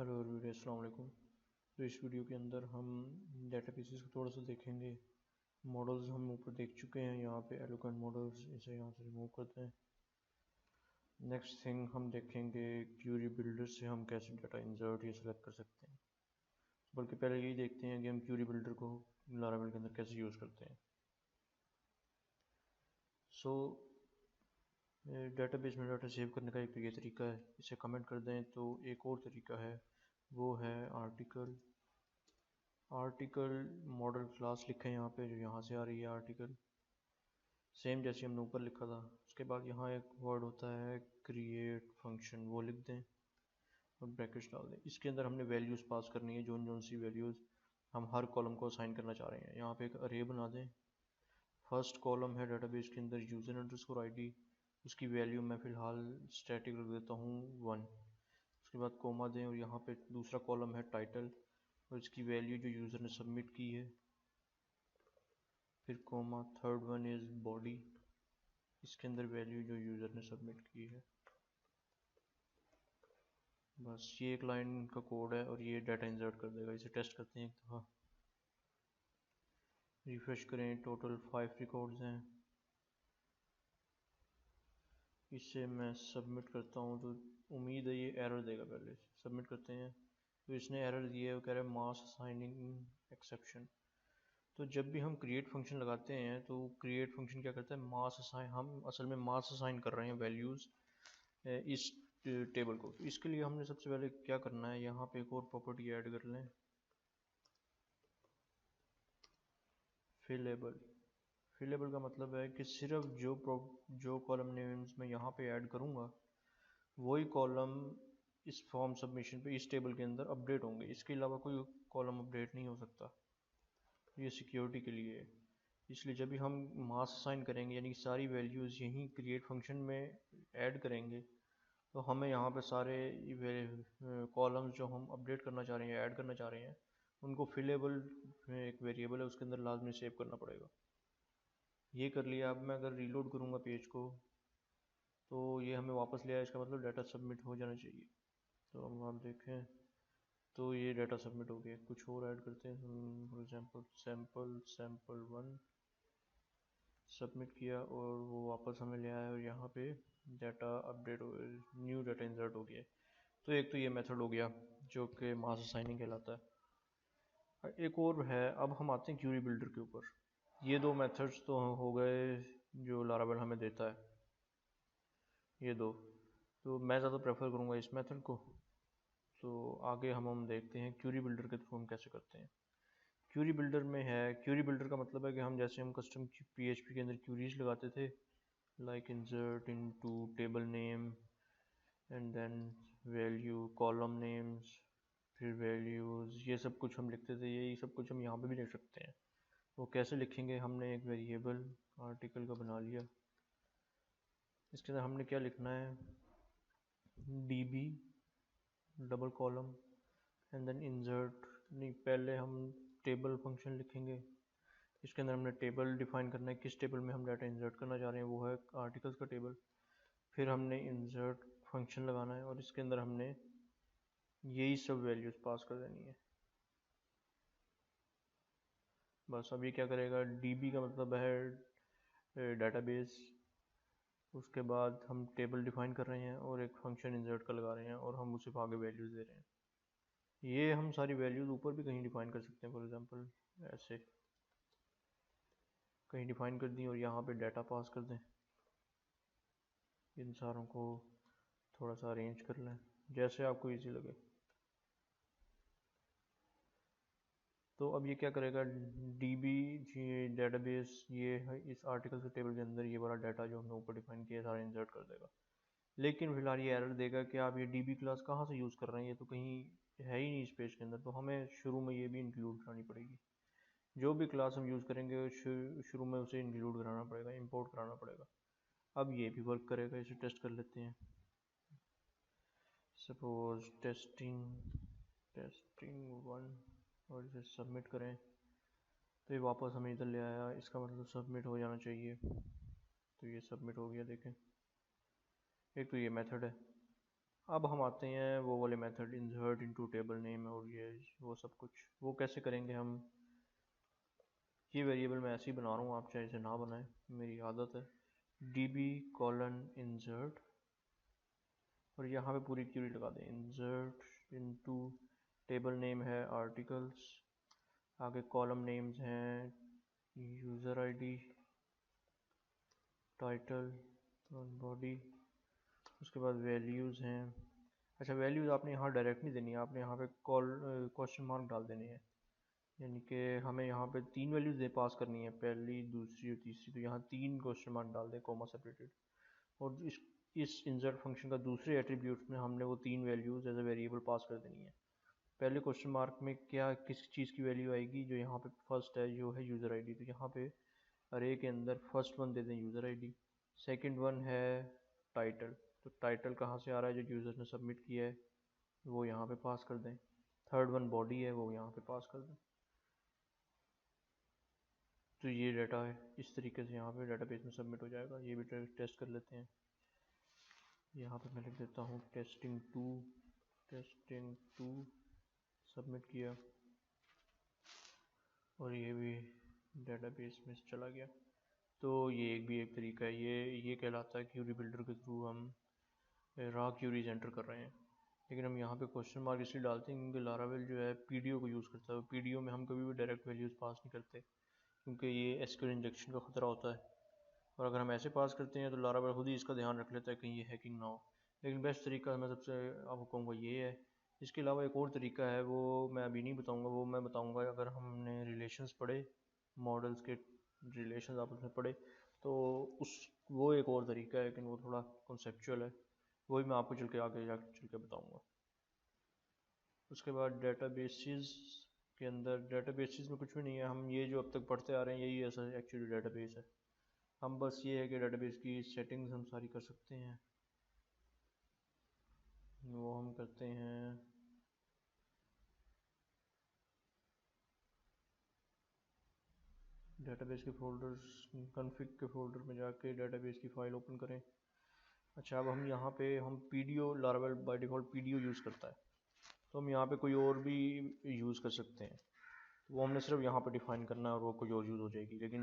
Hello everyone, अस्सलाम वालेकुम। तो इस वीडियो के अंदर हम डेटाबेसेस को थोड़ा सा देखेंगे। मॉडल्स हम ऊपर देख चुके हैं, यहाँ पे एलोकेंट मॉडल्स, इसे यहाँ से रिमूव करते हैं। नेक्स्ट थिंग हम देखेंगे क्यूरी बिल्डर से हम कैसे डाटा इंसर्ट या सेलेक्ट कर सकते हैं। बल्कि पहले यही देखते हैं कि हम क्यूरी बिल्डर को लारावेल के अंदर कैसे यूज़ करते हैं। सो डेटाबेस में डाटा सेव करने का एक तो ये तरीका है, इसे कमेंट कर दें। तो एक और तरीका है, वो है आर्टिकल मॉडल क्लास लिखें यहाँ पे, जो यहाँ से आ रही है आर्टिकल, सेम जैसे हमने ऊपर लिखा था। उसके बाद यहाँ एक वर्ड होता है क्रिएट फंक्शन, वो लिख दें और ब्रैकेट्स डाल दें। इसके अंदर हमने वैल्यूज़ पास करनी है, जोन जोन सी वैल्यूज़ हम हर कॉलम को असाइन करना चाह रहे हैं। यहाँ पे एक अरे बना दें। फर्स्ट कॉलम है डेटाबेस के अंदर यूज़र अंडरस्कोर आईडी, उसकी वैल्यू मैं फ़िलहाल स्टैटिक रख देता हूँ 1। उसके बाद कोमा दें और यहाँ पे दूसरा कॉलम है टाइटल और इसकी वैल्यू जो यूज़र ने सबमिट की है। फिर comma, third one is body, इसके अंदर वैल्यू जो यूज़र ने सबमिट की है। बस ये एक लाइन का कोड है और ये डाटा इंसर्ट कर देगा। इसे टेस्ट करते हैं एक दफ़ा, रिफ्रेश करें। टोटल 5 रिकॉर्ड्स हैं। इसे मैं सबमिट करता हूँ तो उम्मीद है ये एरर देगा। पहले सबमिट करते हैं तो इसने एरर दिया है, वो कह रहा है मास असाइनिंग एक्सेप्शन। तो जब भी हम क्रिएट फंक्शन लगाते हैं तो क्रिएट फंक्शन क्या करता है, मास असाइन, हम असल में मास असाइन कर रहे हैं वैल्यूज़ इस टेबल को। तो इसके लिए हमने सबसे पहले क्या करना है, यहाँ पे एक और प्रॉपर्टी ऐड कर लें, फिलेबल। फिलेबल का मतलब है कि सिर्फ जो कॉलम नेम्स मैं यहाँ पे ऐड करूँगा वही कॉलम इस फॉर्म सबमिशन पे इस टेबल के अंदर अपडेट होंगे। इसके अलावा कोई कॉलम अपडेट नहीं हो सकता। ये सिक्योरिटी के लिए है। इसलिए जब भी हम मास असाइन करेंगे, यानी कि सारी वैल्यूज़ यहीं क्रिएट फंक्शन में ऐड करेंगे, तो हमें यहाँ पे सारे कॉलम्स जो हम अपडेट करना चाह रहे हैं, ऐड करना चाह रहे हैं, उनको फिलेबल एक वेरिएबल है उसके अंदर लाजमी सेव करना पड़ेगा। ये कर लिया। अब मैं अगर रीलोड करूँगा पेज को तो ये हमें वापस ले आया, इसका मतलब डाटा सबमिट हो जाना चाहिए। तो अब आप देखें तो ये डाटा सबमिट हो गया। कुछ और ऐड करते हैं, फॉर एग्जांपल सैम्पल 1 सबमिट किया और वो वापस हमें ले आया और यहाँ पे डाटा अपडेट हो, न्यू डाटा इंसर्ट हो गया। तो एक तो ये मेथड हो गया जो कि मास असाइनिंग कहलाता है। एक और है, अब हम आते हैं क्यूरी बिल्डर के ऊपर। ये दो मेथड्स तो हो गए जो लारावेल हमें देता है, ये दो। तो मैं ज़्यादा प्रेफर करूँगा इस मेथड को। तो आगे हम देखते हैं क्यूरी बिल्डर के थ्रू हम कैसे करते हैं। क्यूरी बिल्डर में है, क्यूरी बिल्डर का मतलब है कि हम जैसे हम कस्टम PHP के अंदर क्यूरीज लगाते थे, like insert into table name and then value column names, फिर वैल्यूज़, ये सब कुछ हम लिखते थे। यही सब कुछ हम यहाँ पे भी लिख सकते हैं। वो कैसे लिखेंगे, हमने एक वेरिएबल आर्टिकल का बना लिया। इसके अंदर हमने क्या लिखना है, db double column and then insert. नहीं, पहले हम टेबल फंक्शन लिखेंगे। इसके अंदर हमने टेबल डिफाइन करना है, किस टेबल में हम डाटा इंसर्ट करना चाह रहे हैं, वो है आर्टिकल्स का टेबल। फिर हमने इंसर्ट फंक्शन लगाना है और इसके अंदर हमने यही सब वैल्यूज़ पास कर देनी है। बस अब ये क्या करेगा, डीबी का मतलब है डाटाबेस। उसके बाद हम टेबल डिफाइन कर रहे हैं और एक फंक्शन इंसर्ट का लगा रहे हैं और हम उसे आगे वैल्यूज़ दे रहे हैं। ये हम सारी वैल्यूज़ ऊपर भी कहीं डिफाइन कर सकते हैं। फॉर एग्जांपल ऐसे कहीं डिफाइन कर दी और यहाँ पे डाटा पास कर दें। इन सारों को थोड़ा सा अरेंज कर लें जैसे आपको इजी लगे। तो अब ये क्या करेगा, डीबी डेटाबेस, ये है इस आर्टिकल के टेबल के अंदर ये वाला डाटा जो हमने ऊपर डिफाइन किया सारा इंसर्ट कर देगा। लेकिन फिलहाल ये एरर देगा कि आप ये डीबी क्लास कहाँ से यूज़ कर रहे हैं, ये तो कहीं है ही नहीं इस पेज के अंदर। तो हमें शुरू में ये भी इंक्लूड करानी पड़ेगी। जो भी क्लास हम यूज़ करेंगे शुरू में उसे इंक्लूड कराना पड़ेगा, इंपोर्ट कराना पड़ेगा। अब ये भी वर्क करेगा, इसे टेस्ट कर लेते हैं। सपोज टेस्टिंग 1 और इसे सबमिट करें तो ये वापस हमें इधर ले आया। इसका मतलब सबमिट हो जाना चाहिए। तो ये सबमिट हो गया, देखें। एक तो ये मेथड है। अब हम आते हैं वो वाले method insert into table name और ये वो सब कुछ, वो कैसे करेंगे हम। ये वेरिएबल मैं ऐसे ही बना रहा हूँ, आप चाहे इसे ना बनाएं, मेरी आदत है। db कॉलन इंसर्ट और यहाँ पे पूरी क्यूरी लगा दें, इंसर्ट इनटू टेबल नेम है आर्टिकल्स, आगे कॉलम नेम्स हैं यूज़र आईडी, टाइटल और बॉडी, उसके बाद वैल्यूज़ हैं। अच्छा, वैल्यूज़ आपने यहाँ डायरेक्ट नहीं देनी है, आपने यहाँ पे क्वेश्चन मार्क डाल देने हैं, यानी कि हमें यहाँ पे 3 वैल्यूज़ दे पास करनी है, पहली दूसरी और तीसरी, तो यहाँ 3 क्वेश्चन मार्क डाल दें कोमा सेपरेटेड। और इस इंसर्ट फंक्शन का दूसरे एट्रीब्यूट में हमने वो 3 values as a variable pass कर देनी है। पहले क्वेश्चन मार्क में क्या किस चीज़ की वैल्यू आएगी, जो यहाँ पे फर्स्ट है जो है यूज़र आईडी, तो यहाँ पे अरे के अंदर फर्स्ट वन दे दें यूज़र आईडी, सेकंड वन है टाइटल, तो टाइटल कहाँ से आ रहा है जो यूज़र ने सबमिट किया है वो यहाँ पे पास कर दें, थर्ड वन बॉडी है वो यहाँ पे पास कर दें। तो ये डाटा है, इस तरीके से यहाँ पे डाटाबेस में सबमिट हो जाएगा। ये भी टेस्ट कर लेते हैं। यहाँ पे मैं लिख देता हूँ टेस्टिंग टू सबमिट किया और ये भी डाटाबेस में चला गया। तो ये एक तरीका है, ये कहलाता है क्यूरी बिल्डर के थ्रू हम रॉ क्यूरीज एंटर कर रहे हैं। लेकिन हम यहाँ पे क्वेश्चन मार्क इसलिए डालते हैं क्योंकि लारावेल जो है पीडीओ को यूज़ करता है, पीडीओ में हम कभी भी डायरेक्ट वैल्यूज़ पास नहीं करते क्योंकि ये एसक्यूएल इंजेक्शन का ख़तरा होता है, और अगर हम ऐसे पास करते हैं तो लारावेल खुद ही इसका ध्यान रख लेता है कहीं ये हैकिंग ना हो। लेकिन बेस्ट तरीका मैं सबसे आपको कहूँगा ये है। इसके अलावा एक और तरीका है, वो मैं अभी नहीं बताऊँगा, वो मैं बताऊँगा अगर हमने रिलेशंस पढ़े, मॉडल्स के रिलेशंस आपस में पढ़े, तो उस वो एक और तरीका है, लेकिन वो थोड़ा कॉन्सेप्चुअल है, वही मैं आपको चल के आगे जाके चल के बताऊँगा। उसके बाद डेटाबेसेस के अंदर, डेटाबेसेस में कुछ भी नहीं है, हम ये जो अब तक पढ़ते आ रहे हैं यही ऐसा एक्चुअली डेटाबेस है। हम बस ये है कि डेटाबेस की सेटिंग्स हम सारी कर सकते हैं, वो हम करते हैं। डेटाबेस के फोल्डर्स, कॉन्फ़िग के फोल्डर में जाके डेटाबेस की फ़ाइल ओपन करें। अच्छा, अब हम यहाँ पे हम PDO, Laravel by default PDO use करता है, तो हम यहाँ पे कोई और भी यूज़ कर सकते हैं, वो हमने सिर्फ यहाँ पे डिफ़ाइन करना है और वो कोई और यूज़ हो जाएगी। लेकिन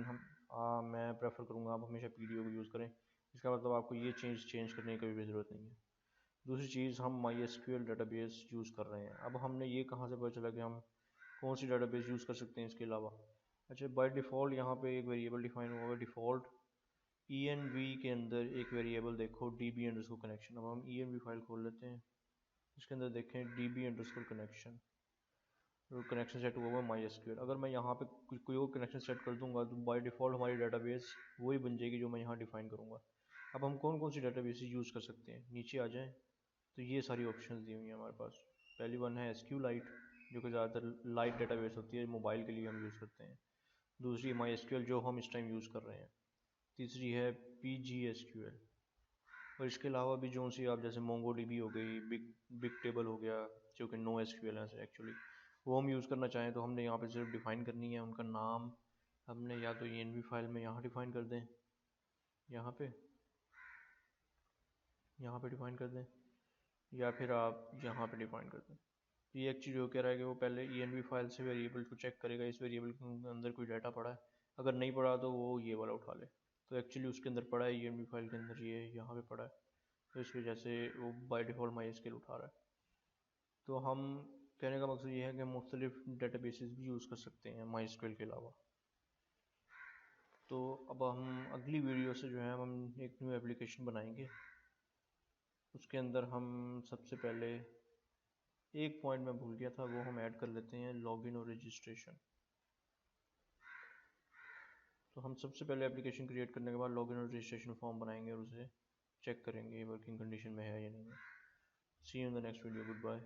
मैं प्रेफर करूँगा आप हमेशा पीडीओ को यूज़ करें, इसका मतलब आपको ये चेंज करने की कभी भी ज़रूरत नहीं है। दूसरी चीज़, हम MySQL डेटाबेस यूज़ कर रहे हैं। अब हमने ये कहाँ से पता चला कि हम कौन सी डेटाबेस यूज़ कर सकते हैं इसके अलावा। अच्छा, बाय डिफ़ॉल्ट यहाँ पे एक वेरिएबल डिफाइन हुआ है, डिफ़ॉल्ट env के अंदर एक वेरिएबल देखो db अंडरस्कोर कनेक्शन। अब हम env फाइल खोल लेते हैं, इसके अंदर देखें db underscore connection, connection set हुआ हुआ MySQL। अगर मैं यहाँ पे कोई और कनेक्शन सेट कर दूंगा तो बाय डिफ़ॉल्ट हमारी डेटाबेस वही बन जाएगी जो मैं यहाँ डिफ़ाइन करूँगा। अब हम कौन कौन सी डेटाबेस यूज़ कर सकते हैं, नीचे आ जाएँ तो ये सारी ऑप्शंस दी हुई हैं हमारे पास। पहली वन है SQLite, जो कि ज़्यादातर लाइट डेटाबेस होती है, मोबाइल के लिए हम यूज़ करते हैं। दूसरी MySQL जो हम इस टाइम यूज़ कर रहे हैं। तीसरी है PGSQL। और इसके अलावा भी जो सी आप जैसे MongoDB हो गई, बिग टेबल हो गया, जो कि नो SQL है एक्चुअली, वो हम यूज़ करना चाहें तो हमने यहाँ पे सिर्फ डिफ़ाइन करनी है उनका नाम। हमने या तो env फाइल में यहाँ डिफ़ाइन कर दें, यहाँ पे डिफ़ाइन कर दें, या फिर आप यहाँ पे डिफ़ाइन कर दें। ये एक चीज़ जो कह रहा है कि वो पहले env फाइल से वेरिएबल को चेक करेगा इस वेरिएबल के अंदर कोई डाटा पड़ा है, अगर नहीं पड़ा तो वो ये वाला उठा ले। तो एक्चुअली उसके अंदर पड़ा है env फाइल के अंदर, ये यहाँ पे पड़ा है, तो इस वजह से वो बाय डिफ़ॉल्ट MySQL उठा रहा है। तो हम कहने का मकसद ये है कि मुख्तलिफ डेटाबेसेस भी यूज़ कर सकते हैं MySQL के अलावा। तो अब हम अगली वीडियो से जो है हम एक न्यू एप्लीकेशन बनाएंगे, उसके अंदर हम सबसे पहले एक पॉइंट मैं भूल गया था, वो हम ऐड कर लेते हैं, लॉगिन और रजिस्ट्रेशन। तो हम सबसे पहले एप्लीकेशन क्रिएट करने के बाद लॉगिन और रजिस्ट्रेशन फॉर्म बनाएंगे और उसे चेक करेंगे वर्किंग कंडीशन में है या नहीं है। See you in the next video, good bye.